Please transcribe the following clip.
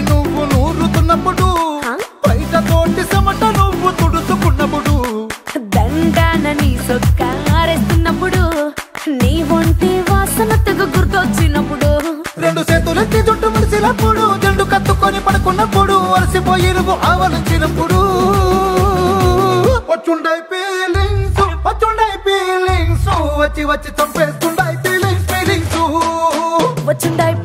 నువ్వు నూరుతున్నప్పుడు బయట తోటి సమట నువ్వు తుడుచుకున్నప్పుడు దండాన నీ సొక్కారేస్తున్నప్పుడు నీ ఒంటి వాసన తెగ గుర్తొచ్చినప్పుడు రెండు చేతులెత్తి జుట్టు ముడిసినప్పుడు జండు కత్తుకొని పడుకున్నప్పుడు అలసిపోయి నువ్వు ఆవలించినప్పుడు వచ్చుండై ఫీలింగ్స్ వచ్చి వచ్చి చంపేస్తుండై ఫీలింగ్స్ వచ్చుండాయి